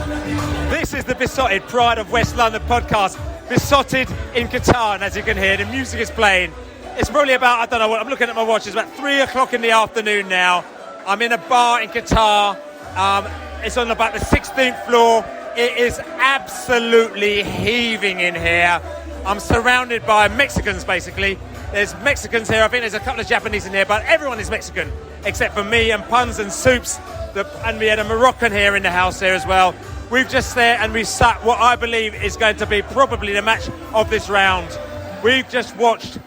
This is the Beesotted Pride of West London podcast. Beesotted in Qatar, and as you can hear, the music is playing. It's probably about, I don't know what, I'm looking at my watch, it's about 3 o'clock in the afternoon now. I'm in a bar in Qatar. It's on about the 16th floor. It is absolutely heaving in here. I'm surrounded by Mexicans, basically. There's Mexicans here. I think there's a couple of Japanese in here, but everyone is Mexican, except for me and Puns and Soups. And we had a Moroccan here in the house here as well. We've just there and we sat what I believe is going to be probably the match of this round. We've just watched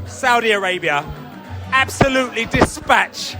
Saudi Arabia absolutely dispatch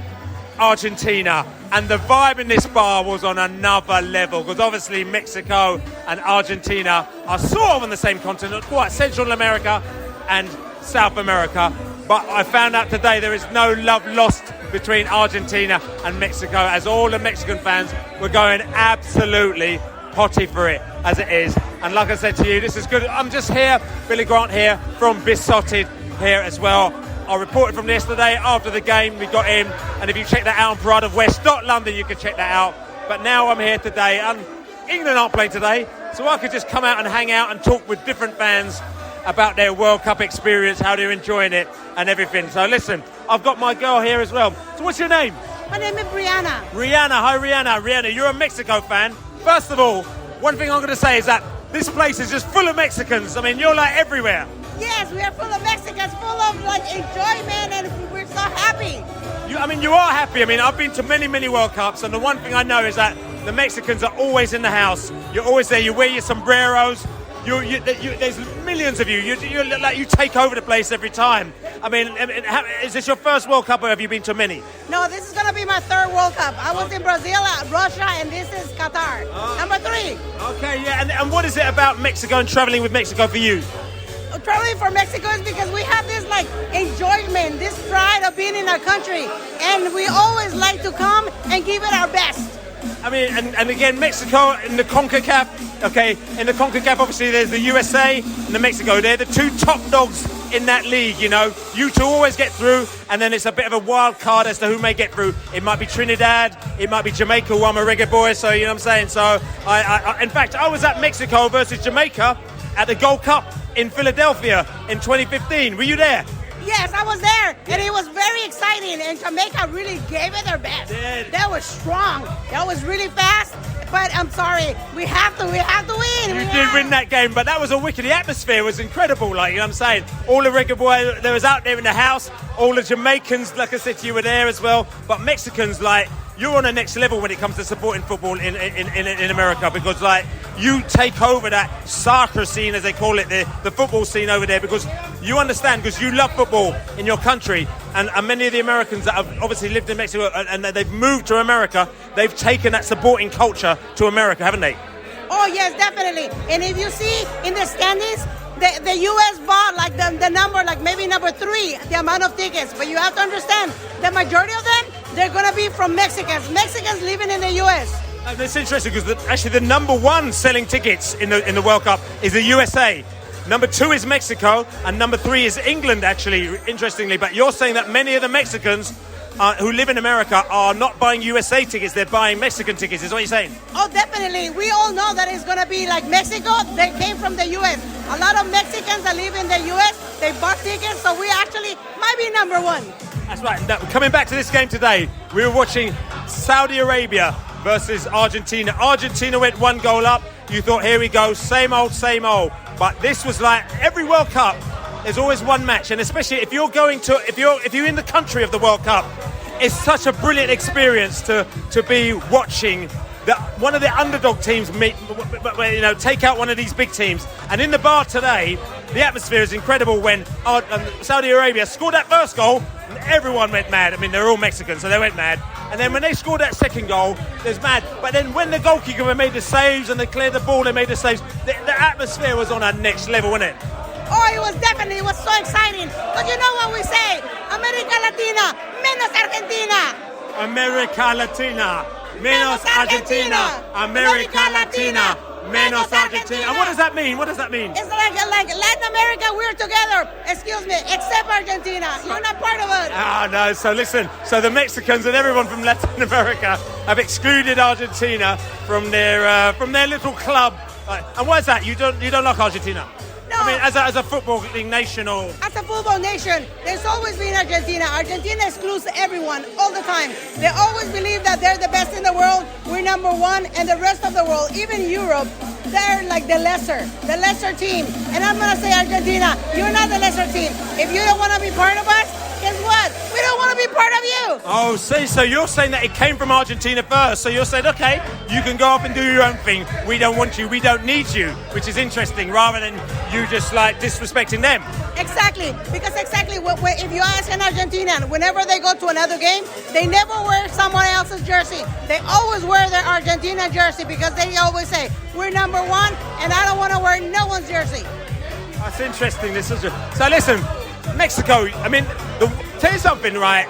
Argentina, and the vibe in this bar was on another level, because obviously Mexico and Argentina are sort of on the same continent, quite Central America and South America, but I found out today there is no love lost between Argentina and Mexico, as all the Mexican fans were going absolutely potty for it as it is. And like I said to you, this is good. I'm just here, Billy Grant here from Beesotted here as well. I reported from yesterday after the game. We got in, and if you check that out on Pride of West, not London, you can check that out. But now I'm here today, and England aren't playing today, so I could just come out and hang out and talk with different fans about their World Cup experience, how they're enjoying it and everything. So listen, I've got my girl here as well. So what's your name? My name is Brianna. Rihanna, hi Rihanna. Rihanna, you're a Mexico fan. First of all, one thing I'm going to say is that this place is just full of Mexicans. I mean, you're like everywhere. Yes, we are full of Mexicans, full of like enjoyment, and we're so happy. You are happy. I mean, I've been to many, many World Cups, and the one thing I know is that the Mexicans are always in the house. You're always there. You wear your sombreros. There's millions of you. You take over the place every time. I mean, is this your first World Cup, or have you been to many? No, this is going to be my third World Cup. I was in Brazil, Russia, and this is Qatar. Number 3. Okay, yeah. And what is it about Mexico and traveling with Mexico for you? Traveling for Mexico is because we have this like enjoyment, this pride of being in our country, and we always like to come and give it our best. I mean, and again, Mexico in the CONCACAF, okay, in the CONCACAF, obviously there's the USA and the Mexico. They're the two top dogs in that league, you know. You two always get through, and then it's a bit of a wild card as to who may get through. It might be Trinidad, it might be Jamaica, who I'm a reggae boy, so you know what I'm saying. So, in fact, I was at Mexico versus Jamaica at the Gold Cup in Philadelphia in 2015. Were you there? Yes, I was there, and it was very exciting, and Jamaica really gave it their best. That was strong. That was really fast, but I'm sorry, we have to win. You did win that game, but that was a wicked. The atmosphere was incredible, like, you know what I'm saying? All the reggae boys that was out there in the house, all the Jamaicans, like I said to you, were there as well, but Mexicans, like, you're on the next level when it comes to supporting football in America, because like you take over that soccer scene, as they call it, the football scene over there, because you understand, because you love football in your country, and many of the Americans that have obviously lived in Mexico and they've moved to America, they've taken that supporting culture to America, haven't they? Oh yes, definitely. And if you see in the standings, the U.S. bought like the number, like maybe number 3, the amount of tickets. But you have to understand, the majority of them, they're going to be from Mexicans living in the U.S. That's interesting, because actually the number 1 selling tickets in the World Cup is the USA. Number 2 is Mexico, and number 3 is England, actually, interestingly. But you're saying that many of the Mexicans who live in America are not buying USA tickets, they're buying Mexican tickets, is what you're saying? Oh, definitely. We all know that it's going to be like Mexico. They came from the U.S. A lot of Mexicans that live in the U.S., they bought tickets, so we actually might be number 1. That's right. Now, coming back to this game today, we were watching Saudi Arabia versus Argentina. Argentina went 1 goal up. You thought, here we go, same old, same old. But this was like every World Cup, there's always one match, and especially if you're in the country of the World Cup, it's such a brilliant experience to be watching one of the underdog teams take out one of these big teams. And in the bar today, the atmosphere is incredible when Saudi Arabia scored that first goal, and everyone went mad. I mean, they're all Mexican, so they went mad. And then when they scored that second goal, there's mad. But then when the goalkeeper made the saves and they cleared the ball, they made the saves, the atmosphere was on a next level, wasn't it? Oh, it was so exciting. But you know what we say? America Latina, menos Argentina. America Latina, menos Argentina. America Latina, Menos Argentina. And what does that mean? What does that mean? It's like Latin America, we're together. Excuse me, except Argentina. You're not part of it. Ah, no. So listen. So the Mexicans and everyone from Latin America have excluded Argentina from their little club. And why is that? You don't like Argentina? No. I mean, as a footballing nation, or as a football nation, there's always been Argentina. Argentina excludes everyone all the time. They always believe that they're the best in the world. We're number one, and the rest of the world, even Europe, they're like the lesser team. And I'm gonna say, Argentina, you're not the lesser team. If you don't want to be part of us, guess what? We don't want to be part of you. Oh, see, so you're saying that it came from Argentina first. So you're saying, okay, you can go off and do your own thing. We don't want you. We don't need you, which is interesting, rather than you just like disrespecting them. Exactly, because if you ask an Argentinian, whenever they go to another game, they never wear someone else's jersey. They always wear their Argentina jersey because they always say, we're number one, and I don't want to wear no one's jersey. That's interesting. So listen, Mexico, I mean, tell you something, right?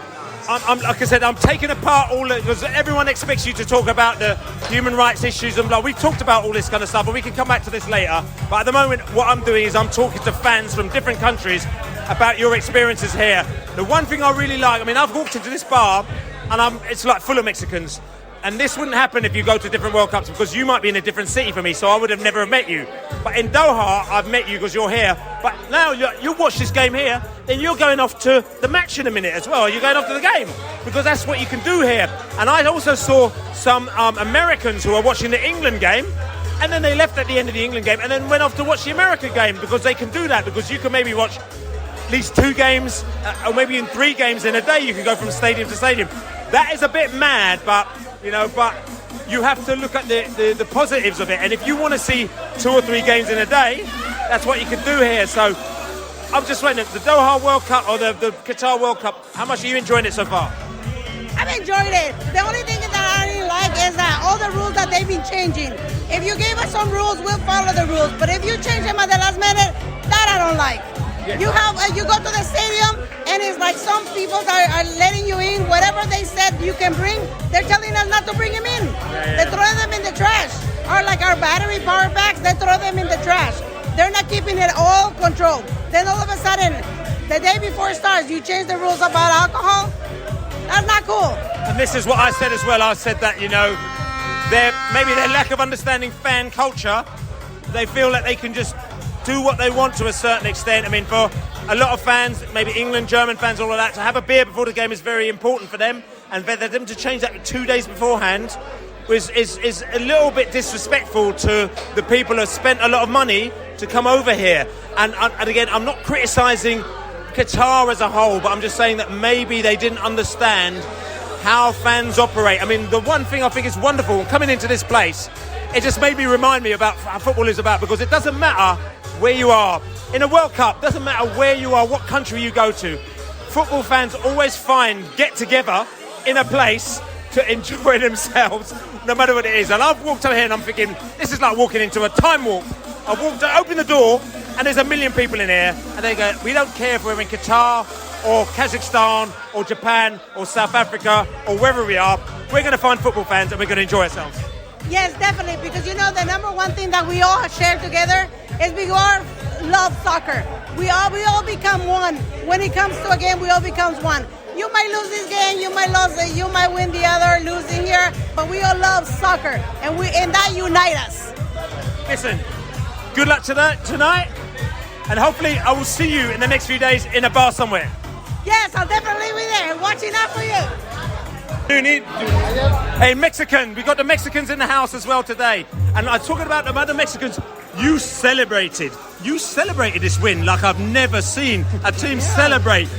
I'm like I said, I'm taking apart because everyone expects you to talk about the human rights issues and blah. We've talked about all this kind of stuff, but we can come back to this later. But at the moment, what I'm doing is I'm talking to fans from different countries about your experiences here. The one thing I really like, I mean, I've walked into this bar and it's like full of Mexicans. And this wouldn't happen if you go to different World Cups, because you might be in a different city for me, so I would have never met you. But in Doha, I've met you because you're here. But now you watch this game here, then you're going off to the match in a minute as well. You're going off to the game, because that's what you can do here. And I also saw some Americans who are watching the England game, and then they left at the end of the England game and then went off to watch the American game, because they can do that, because you can maybe watch at least 2 games, or maybe in 3 games in a day. You can go from stadium to stadium. That is a bit mad, but you have to look at the positives of it. And if you want to see 2 or 3 games in a day, that's what you can do here. So I'm just waiting. The Doha World Cup or the Qatar World Cup, how much are you enjoying it so far? I've enjoyed it. The only thing that I didn't like is that all the rules that they've been changing. If you gave us some rules, we'll follow the rules. But if you change them at the last minute, that I don't like. Yeah. You go to the stadium and it's like some people are letting you in. Whatever they said you can bring, they're telling us not to bring them in. Yeah. They throw them in the trash. Or like our battery power packs, they throw them in the trash. They're not keeping it all controlled. Then all of a sudden, the day before it starts, you change the rules about alcohol. That's not cool. And this is what I said as well. I said that, maybe their lack of understanding fan culture, they feel that they can just do what they want to a certain extent. I mean, for a lot of fans, maybe England, German fans, all of that, to have a beer before the game is very important for them. And for them to change that 2 days beforehand is a little bit disrespectful to the people who have spent a lot of money to come over here. And again, I'm not criticising Qatar as a whole, but I'm just saying that maybe they didn't understand how fans operate. I mean, the one thing I think is wonderful coming into this place, it just made me remind me about how football is about, because it doesn't matter where you are. In a World Cup, doesn't matter where you are, what country you go to. Football fans always get together in a place to enjoy themselves, no matter what it is. And I've walked over here and I'm thinking, this is like walking into a time warp. Open the door and there's 1 million people in here, and they go, we don't care if we're in Qatar or Kazakhstan or Japan or South Africa or wherever we are, we're going to find football fans and we're going to enjoy ourselves. Yes, definitely, because the number one thing that we all share together is we all love soccer. We all become one. When it comes to a game, we all become one. You might lose this game, you might lose it, you might win the other, lose it here, but we all love soccer, and that unites us. Listen, good luck tonight, and hopefully I will see you in the next few days in a bar somewhere. Yes, I'll definitely be there, watching out for you. Hey, Mexican, we got the Mexicans in the house as well today. And I'm talking about the other Mexicans. You celebrated this win like I've never seen a team celebrate.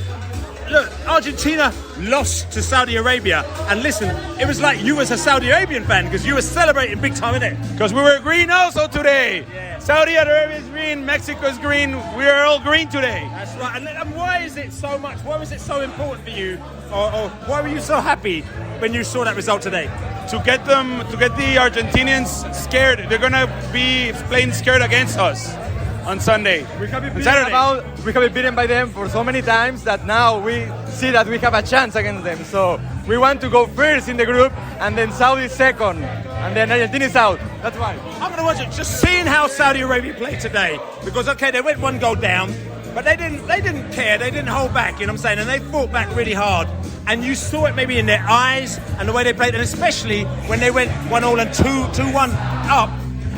Look, Argentina lost to Saudi Arabia. And listen, it was like you as a Saudi Arabian fan, because you were celebrating big time, innit? Because we were green also today. Yeah. Saudi Arabia is green, Mexico is green. We are all green today. That's right. And why is it so much? Why was it so important for you? Or why were you so happy when you saw that result today? To get the Argentinians scared. They're gonna be playing scared against us on Sunday. We have been beaten by them for so many times that now we see that we have a chance against them. So we want to go first in the group and then Saudi second. and then Argentina is out. That's why. I'm going to watch it. Just seeing how Saudi Arabia played today, because okay, they went 1 goal down, but they didn't care. They didn't hold back. You know what I'm saying? And they fought back really hard. And you saw it maybe in their eyes and the way they played, and especially when they went 1-1 and 2-1 up,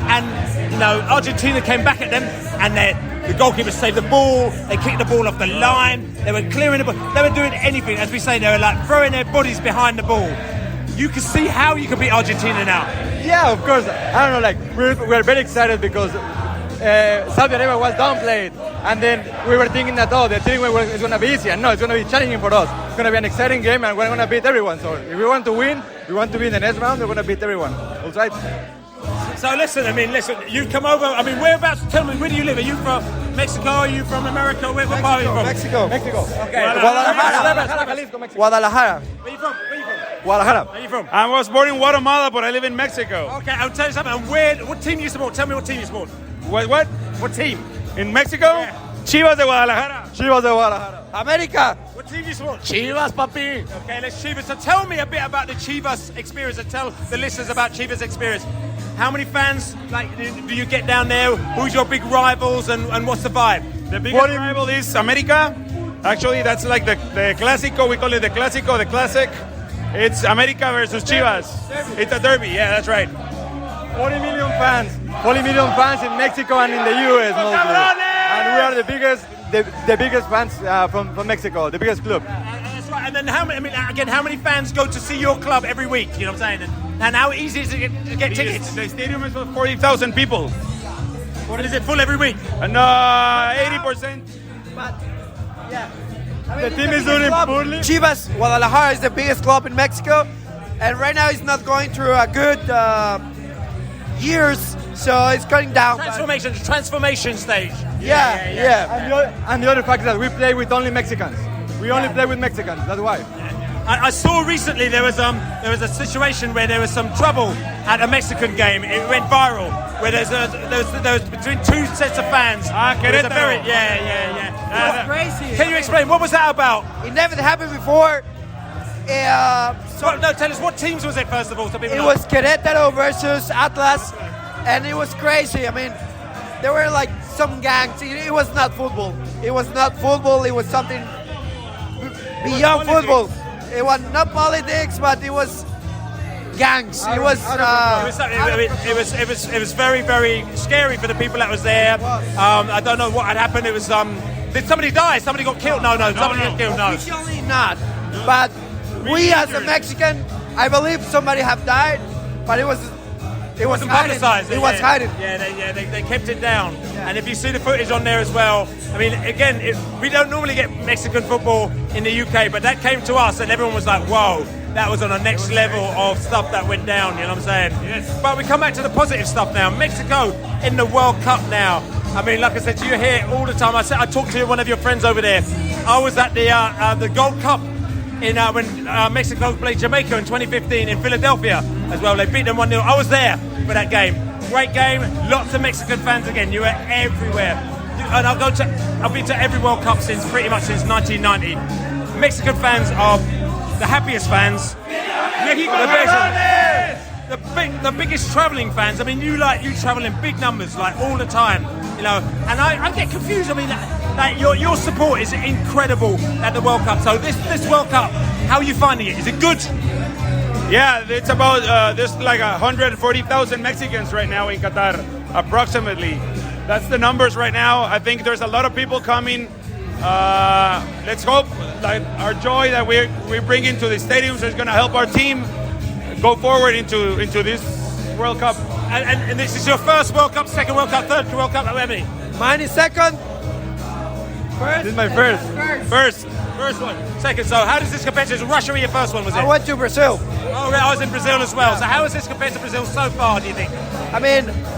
and you know Argentina came back at them, and the goalkeeper saved the ball. They kicked the ball off the line. They were clearing the ball. They were doing anything, as we say. They were like throwing their bodies behind the ball. You can see how you can beat Argentina now. Yeah, of course. I don't know, like, we're very excited because Saudi Arabia was downplayed. And then we were thinking that, the thing is going to be easy. And no, it's going to be challenging for us. It's going to be an exciting game, and we're going to beat everyone. So if we want to win, we want to be in the next round, we're going to beat everyone. All right? So listen, you come over, whereabouts, tell me, where do you live? Are you from Mexico? Are you from America? What part are you from? Mexico. Okay. Guadalajara. Guadalajara. Where are you from? Guadalajara. Where are you from? I was born in Guatemala, but I live in Mexico. Okay, I'll tell you something. And what team do you support? Tell me what team you support. What? What team? In Mexico? Yeah. Chivas de Guadalajara. Chivas de Guadalajara. America. What team do you support? Chivas, papi. Okay, let's Chivas. So tell me a bit about the Chivas experience, and tell the listeners about Chivas experience. How many fans do you get down there? Who's your big rivals, and what's the vibe? The biggest rival is America. Actually, that's like the Clásico. We call it the Clásico, the classic. It's America versus Chivas. It's a derby. Yeah, that's right. 40 million fans. 40 million fans in Mexico and in the US mostly. And we are the biggest fans from Mexico, the biggest club. That's right. And then how many fans go to see your club every week? You know what I'm saying? And how easy is it to get tickets? The stadium is for 40,000 people. What is it full every week? And 80%. The team is doing poorly. Chivas Guadalajara is the biggest club in Mexico, and right now it's not going through a good years, so it's going down. Transformation stage. Yeah. And the other fact is that we play with only Mexicans. We only play with Mexicans. That's why. I saw recently there was a situation where there was some trouble at a Mexican game. It went viral where there was between two sets of fans. Querétaro. Yeah. Crazy. Can you explain what was that about? It never happened before. Tell us what teams was it first of all, so people It know. was Querétaro versus Atlas, and it was crazy. There were like some gangs. It was not football. It was something beyond football. It was not politics, but it was gangs. It was very, very scary for the people that was there. I don't know what had happened. It was did somebody die? Somebody got killed? No. Somebody got killed. No. Officially not, but we as a Mexican, I believe somebody have died, but it wasn't publicized. It was hiding. Yeah, they kept it down. Yeah. And if you see the footage on there as well, again, we don't normally get Mexican football in the UK, but that came to us and everyone was like, whoa, that was on a next level of stuff that went down, you know what I'm saying? Yes. But we come back to the positive stuff now. Mexico in the World Cup now. Like I said, you're here all the time. I talked to one of your friends over there. I was at the Gold Cup when Mexico played Jamaica in 2015 in Philadelphia as well. They beat them 1-0. I was there for that game. Great game. Lots of Mexican fans again. You were everywhere. And I've been to every World Cup pretty much since 1990. Mexican fans are the happiest fans. The biggest travelling fans. You travel in big numbers, like all the time, you know. And I get confused. Your support is incredible at the World Cup. So this World Cup, how are you finding it? Is it good? Yeah, it's about there's like 140,000 Mexicans right now in Qatar, approximately. That's the numbers right now. I think there's a lot of people coming. Let's hope that our joy that we bring into the stadiums is going to help our team go forward into this World Cup. And this is your first World Cup, second World Cup, third World Cup, how many? Mine is second. This is my first. First one. Second. So how does this compare to Russia? Your first one, was it? I went to Brazil. Oh, I was in Brazil as well. So how is this compared to Brazil so far, do you think?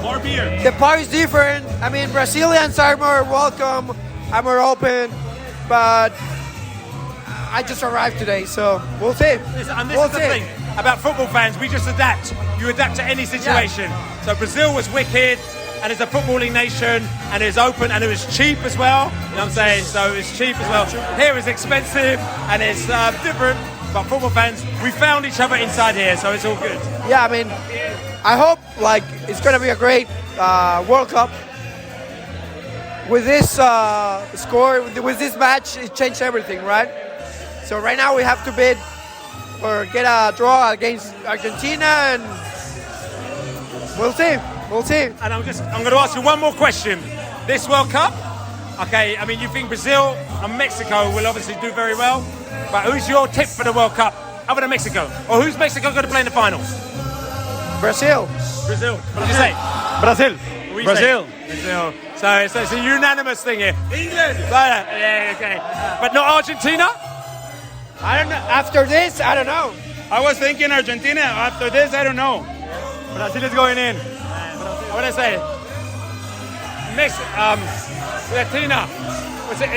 More beer. The party is different. Brazilians are more welcome, are more open, but I just arrived today, so we'll see. And this is the thing about football fans, we just adapt. You adapt to any situation. Yeah. So Brazil was wicked, and it's a footballing nation, and it's open, and it was cheap as well. You know what I'm saying? So it's cheap as well. Here it's expensive, and it's different. But football fans, we found each other inside here, so it's all good. Yeah, I hope like it's gonna be a great World Cup. With this score, with this match, it changed everything, right? So right now we have to bid or get a draw against Argentina, and we'll see. We'll see. And I'm going to ask you one more question. This World Cup, okay, I mean, you think Brazil and Mexico will obviously do very well, but who's your tip for the World Cup other than Mexico? Or who's Mexico going to play in the finals? Brazil. Brazil. What did you say? Brazil. What do you Brazil. say? Brazil. So it's a unanimous thing here. England. Yeah, okay. But not Argentina? I don't know. After this, I don't know. I was thinking Argentina. After this, I don't know. Brazil is going in. What did I say? Latina. What's it?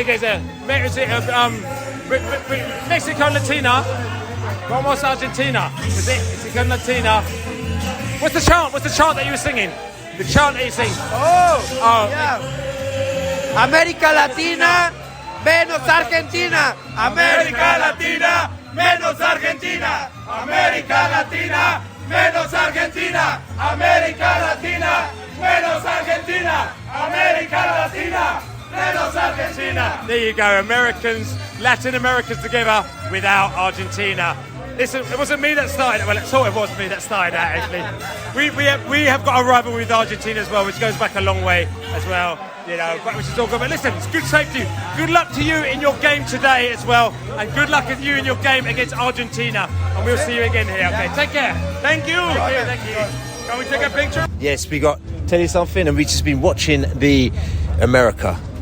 Mexico, Latina. What was Argentina? Was it Mexico, Latina? What's the chant? What's the chant that you were singing? The chant that you sing? Oh, yeah. América Latina menos Argentina. América Latina menos Argentina. América Latina menos Argentina. América Latina menos Argentina. América Latina menos Argentina. There you go, Americans, Latin Americans together without Argentina. Listen, it wasn't me that started. Well, it sort of was me that started that, actually. We have got a rivalry with Argentina as well, which goes back a long way as well. You know, but which is all good. But listen, it's good safety. Good luck to you in your game today as well, and good luck to you in your game against Argentina. And we'll see you again here. Okay, take care. Thank you. Thank you. Can we take a picture? Yes, we got tell you something, and we've just been watching the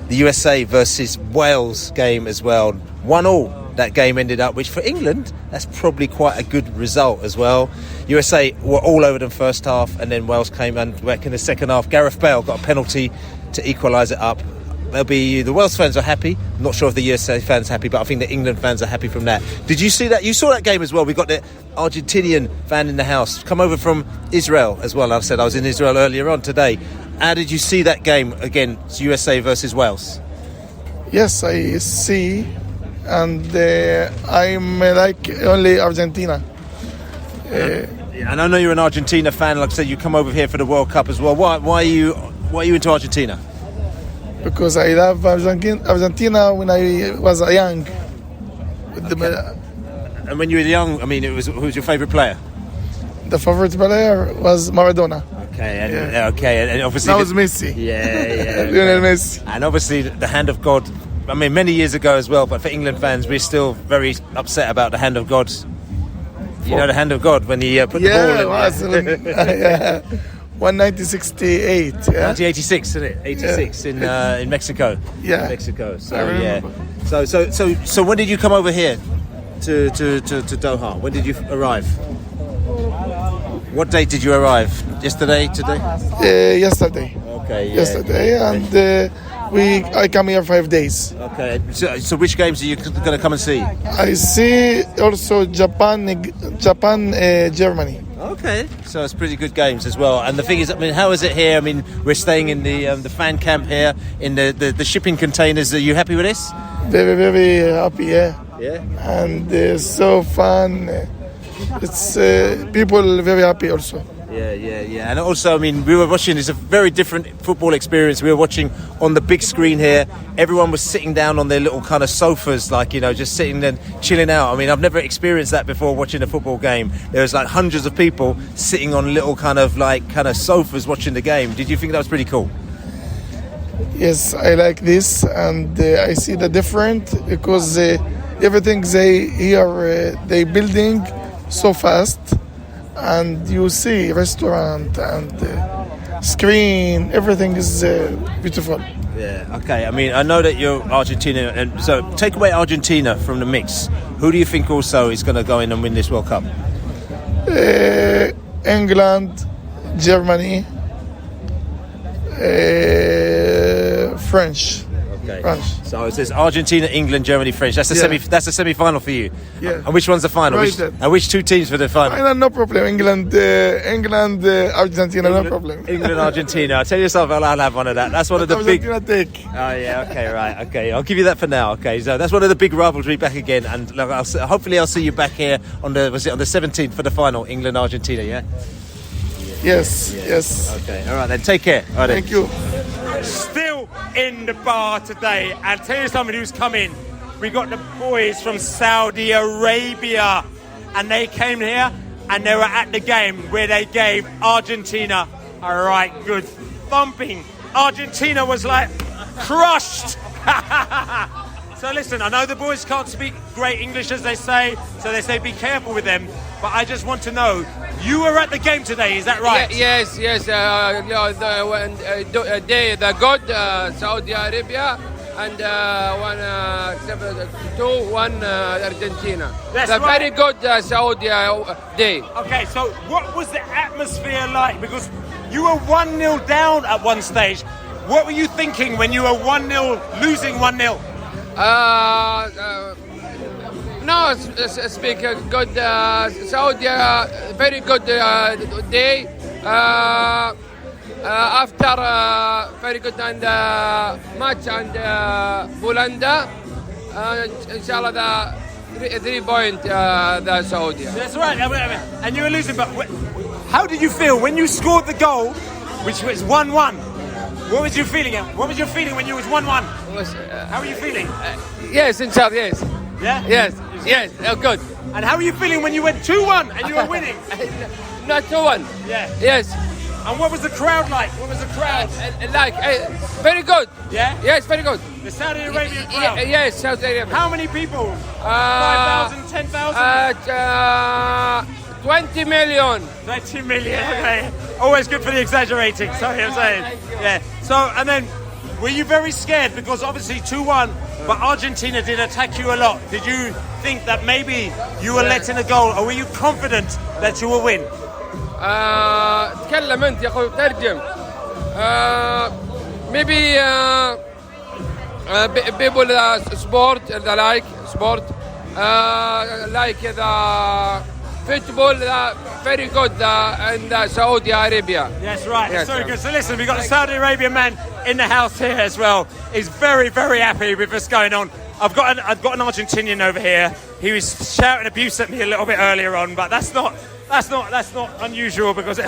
USA versus Wales game as well. 1-1 that game ended up, which for England, that's probably quite a good result as well. USA were all over them first half, and then Wales came and back in the second half. Gareth Bale got a penalty to equalise it up. The Wales fans are happy. I'm not sure if the USA fans are happy, but I think the England fans are happy from that. Did you see that? You saw that game as well. We got the Argentinian fan in the house, come over from Israel as well. I said I was in Israel earlier on today. How did you see that game against USA versus Wales? Yes, I see, and I'm like only Argentina. And I know you're an Argentina fan. Like I said, you come over here for the World Cup as well. Why are you into Argentina? Because I love Argentina when I was young. And when you were young, I mean, who was your favourite player? The favorite player was Maradona. Okay, and obviously that was Messi. Yeah. Lionel Messi. And obviously the hand of God. I mean, many years ago as well. But for England fans, we're still very upset about the hand of God. You know the hand of God when he put the ball in. Yeah, 1968. Yeah? 1986, isn't it? 86 in Mexico. Yeah, Mexico. So I remember. So when did you come over here to Doha? When did you arrive? What date did you arrive? Yesterday? Today? Yesterday. Okay. Yeah. Yesterday, and I come here 5 days. Okay. So which games are you going to come and see? I see also Japan, Germany. Okay. So it's pretty good games as well. And the thing is, I mean, how is it here? I mean, we're staying in the fan camp here in the shipping containers. Are you happy with this? Very, very happy. Yeah. Yeah. And so fun. It's people very happy also. Yeah. And also, I mean, we were watching, it's a very different football experience. We were watching on the big screen here. Everyone was sitting down on their little kind of sofas, like, you know, just sitting and chilling out. I mean, I've never experienced that before watching a football game. There was like hundreds of people sitting on little kind of sofas watching the game. Did you think that was pretty cool? Yes, I like this, and I see the different because everything they building so fast, and you see restaurant and screen, everything is beautiful. Yeah, okay. I mean, I know that you're Argentina, and so take away Argentina from the mix. Who do you think also is going to go in and win this World Cup? England, Germany, French. Okay. French. So it says Argentina, England, Germany, French. That's the semi-final for you. Yeah. And which one's the final? Right And which two teams for the final? No problem. England, Argentina, no problem. England, Argentina. I'll tell you something, I'll have one of that. That's one of the big... Argentina take. Oh, yeah, okay, right, okay. I'll give you that for now, okay. So that's one of the big rivalry back again. And look, hopefully I'll see you back here on the 17th for the final, England, Argentina, yeah? Yes. Okay, all right then. Take care. All right, then. Thank you. Still in the bar today, and tell you somebody who's come in. We got the boys from Saudi Arabia, and they came here and they were at the game where they gave Argentina a right good thumping. Argentina was like crushed. So listen, I know the boys can't speak great English as they say, so they say be careful with them. But I just want to know, you were at the game today, is that right? Yes. The good Saudi Arabia and 1 Argentina. That's the right. very good Saudi day. Okay, so what was the atmosphere like? Because you were 1-0 down at one stage. What were you thinking when you were 1-0, losing 1-0? No, speak a good Saudi, very good day. After very good and match and Poland, inshallah the 3 point the Saudi. That's right, and you were losing, but how did you feel when you scored the goal, which was 1-1? What was your feeling? What was your feeling when you was 1-1? How were you feeling? Yes, inshallah, yes. Yeah? Yes, good. And how were you feeling when you went 2-1 and you were winning? Not 2-1. Yeah. Yes. And what was the crowd like? What was the crowd? Very good. Yeah? Yes, very good. The Saudi Arabian crowd? Yes, Saudi Arabia. How many people? 5,000, 10,000? 20 million. 20 million, okay. Always good for the exaggerating, sorry I'm saying. Yeah. So, and then, were you very scared? Because obviously 2-1, but Argentina did attack you a lot. Did you think that maybe you were letting a goal, or were you confident that you will win? تكلم انت يا اخوي ترجم. Maybe people sport like the football very good in Saudi Arabia. That's right. Yes, Sorry, good. So listen, we've got the Saudi Arabian man in the house here as well. He's very, very happy with what's going on. I've got an Argentinian over here. He was shouting abuse at me a little bit earlier on, but that's not unusual because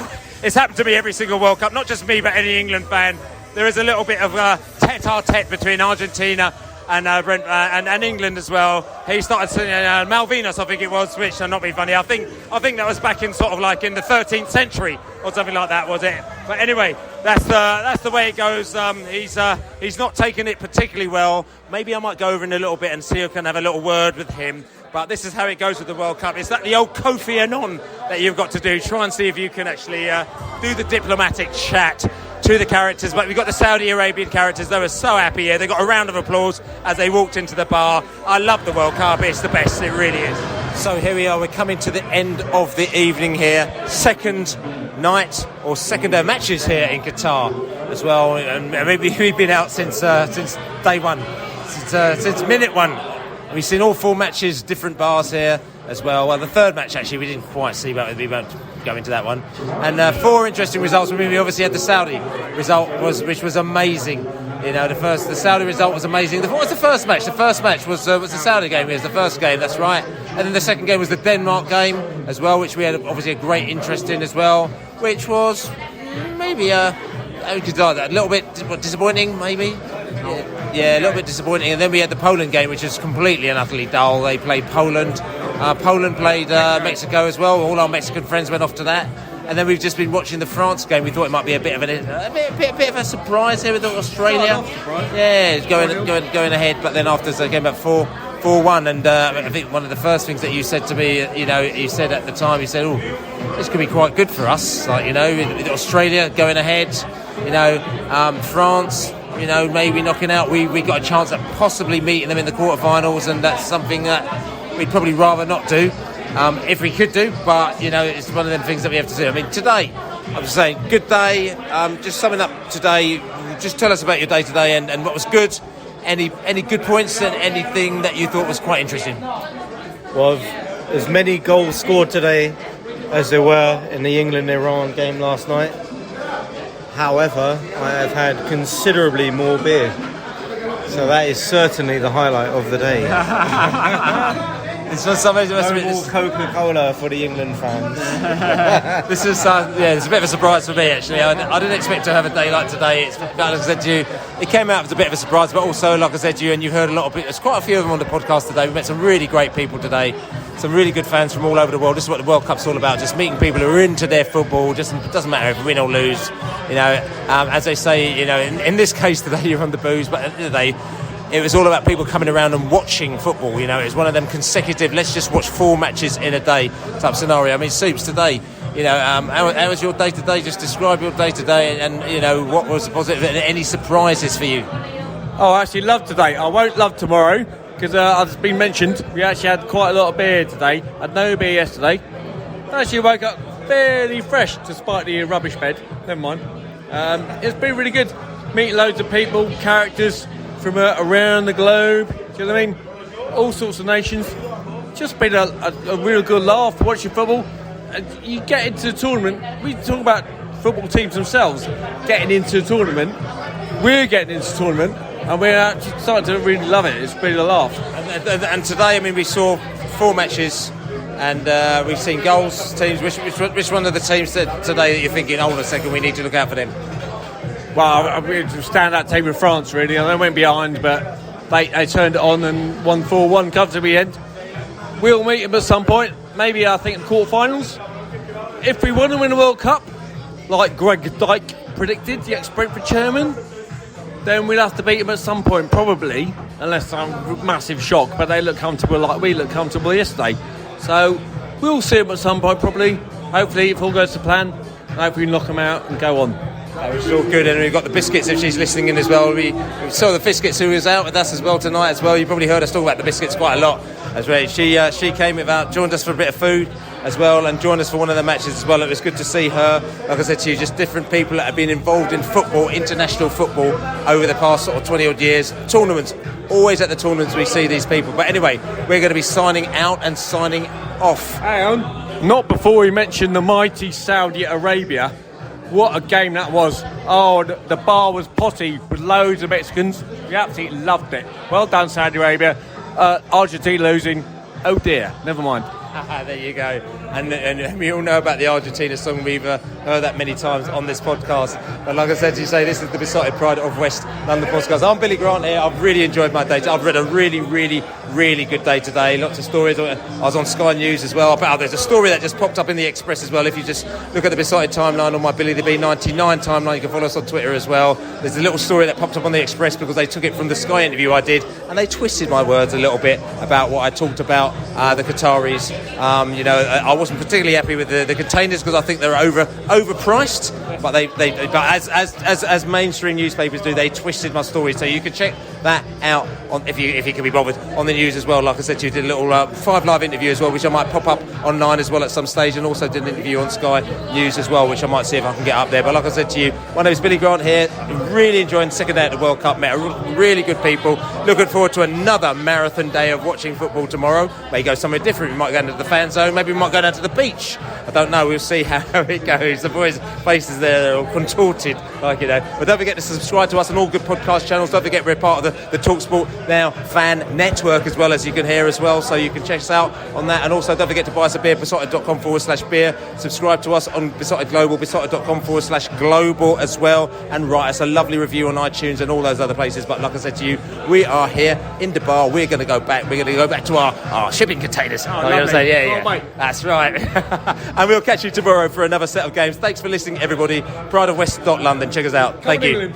it's happened to me every single World Cup. Not just me, but any England fan. There is a little bit of tete-a-tete between Argentina and England as well. He started singing Malvinas, I think it was, which I'm not being funny. I think that was back in sort of like in the 13th century or something like that, was it? But anyway, that's the way it goes. He's not taking it particularly well. Maybe I might go over in a little bit and see if I can have a little word with him. But this is how it goes with the World Cup. It's like the old Kofi Annan that you've got to do. Try and see if you can actually do the diplomatic chat to the characters. But we've got the Saudi Arabian characters. They were so happy here. They got a round of applause as they walked into the bar. I love the World Cup. It's the best. It really is. So here we are. We're coming to the end of the evening here. Second night or second day matches here in Qatar as well. And maybe we've been out since day one, since minute one. We've seen all 4 matches, different bars here as well. Well, the third match actually we didn't quite see, but we won't go into that one. And 4 interesting results. We obviously had the Saudi result, which was amazing. You know, the Saudi result was amazing. What was the first match? The first match was the Saudi game. It was the first game, that's right. And then the second game was the Denmark game as well, which we had obviously a great interest in as well, which was maybe a little bit disappointing, maybe. Yeah, a little bit disappointing. And then we had the Poland game, which is completely and utterly dull. They played Poland. Poland played Mexico as well. All our Mexican friends went off to that. And then we've just been watching the France game. We thought it might be a bit of a surprise here with Australia. Yeah, it's going ahead. But then after they came back 4-1. And I think one of the first things that you said to me, you said at the time, you said, "Oh, this could be quite good for us." Like, with Australia going ahead, France. Maybe knocking out. We got a chance at possibly meeting them in the quarterfinals, and that's something that we'd probably rather not do, if we could do. But it's one of them things that we have to do. I mean, today, I'm just saying, good day. Just summing up today. Just tell us about your day today and what was good. Any good points and anything that you thought was quite interesting. Well, as many goals scored today as there were in the England-Iran game last night. However, I have had considerably more beer. So that is certainly the highlight of the day. This was something. No more Coca-Cola for the England fans. This is it's a bit of a surprise for me actually. I didn't expect to have a day like today. It's like I said to you, it came out as a bit of a surprise, but also like I said to you, and you heard a lot of people. There's quite a few of them on the podcast today. We met some really great people today, some really good fans from all over the world. This is what the World Cup's all about: just meeting people who are into their football. It doesn't matter if you win or lose. You know, as they say, you know, in this case today you're on the booze, but at the end of the day, it was all about people coming around and watching football. You know, it was one of them consecutive, let's just watch 4 matches in a day type scenario. I mean, Soups, today, you know, how was your day today? Just describe your day today and you know, what was positive and any surprises for you? Oh, I actually love today. I won't love tomorrow because, as been mentioned, we actually had quite a lot of beer today. I had no beer yesterday. I actually woke up fairly fresh despite the rubbish bed. Never mind. It's been really good. Meet loads of people, characters from around the globe, do you know what I mean? All sorts of nations. Just been a real good laugh watching football. And you get into the tournament, we talk about football teams themselves getting into the tournament. We're getting into the tournament, and we're actually starting to really love it. It's been a laugh. And today, I mean, we saw 4 matches, and we've seen goals, teams. Which one of the teams today that you're thinking, hold on a second, we need to look out for them? Well, I mean, stand-out team with France, really. I know they went behind, but they turned it on and won 4-1 comfortably end. We'll meet them at some point, maybe I think in quarterfinals. If we want to win the World Cup, like Greg Dyke predicted, the ex-Brentford chairman, then we'll have to beat them at some point, probably, unless some massive shock. But they look comfortable like we looked comfortable yesterday. So we'll see them at some point, probably. Hopefully, if all goes to plan, hopefully we knock them out and go on. Which is all good, and we've got the Biscuits if she's listening in as well. We saw the Biscuits who was out with us as well tonight as well. You probably heard us talk about the Biscuits quite a lot as well. She came joined us for a bit of food as well, and joined us for one of the matches as well. It was good to see her. Like I said to you, just different people that have been involved in football, international football, over the past sort of 20 odd years. Tournaments, always at the tournaments we see these people. But anyway, we're going to be signing out and signing off. Hang on, not before we mention the mighty Saudi Arabia. What a game that was. Oh, the bar was potty with loads of Mexicans. We absolutely loved it. Well done, Saudi Arabia. Argentina losing. Oh dear, never mind. There you go. And we all know about the Argentina song. We've heard that many times on this podcast. But like I said to you, this is the Beesotted Pride of West London podcast. I'm Billy Grant here. I've really enjoyed my day. I've read a really, really, really good day today. Lots of stories. I was on Sky News as well. There's a story that just popped up in the Express as well. If you just look at the Beesotted timeline on my Billy the B99 timeline, you can follow us on Twitter as well. There's a little story that popped up on the Express because they took it from the Sky interview I did, and they twisted my words a little bit about what I talked about the Qataris. You know, I wasn't particularly happy with the containers because I think they're overpriced. But as mainstream newspapers do, they twisted my story. So you can check that out on if you can be bothered on the news as well. Like I said to you, did a little 5 Live interview as well, which I might pop up online as well at some stage, and also did an interview on Sky News as well, which I might see if I can get up there. But like I said to you, my name is Billy Grant here. Really enjoying the second day of the World Cup. Met really good people. Looking forward to another marathon day of watching football tomorrow. May go somewhere different. We might go into the fan zone. Maybe we might go down to the beach. I don't know. We'll see how it goes. The boys' faces there, they're all contorted, like, you know. But don't forget to subscribe to us on all good podcast channels. Don't forget we're part of the TalkSport Now fan network as well, as you can hear as well. So you can check us out on that. And also don't forget to buy us a beer, beesotted.com/beer. Subscribe to us on Beesotted Global, beesotted.com/global as well. And write us a lovely review on iTunes and all those other places. But like I said to you, we are here in the bar. We're going to go back. We're going to go back to our shipping containers. Yeah. That's right. And we'll catch you tomorrow for another set of games. Thanks for listening, everybody. Pride of West London. Check us out. Thank you.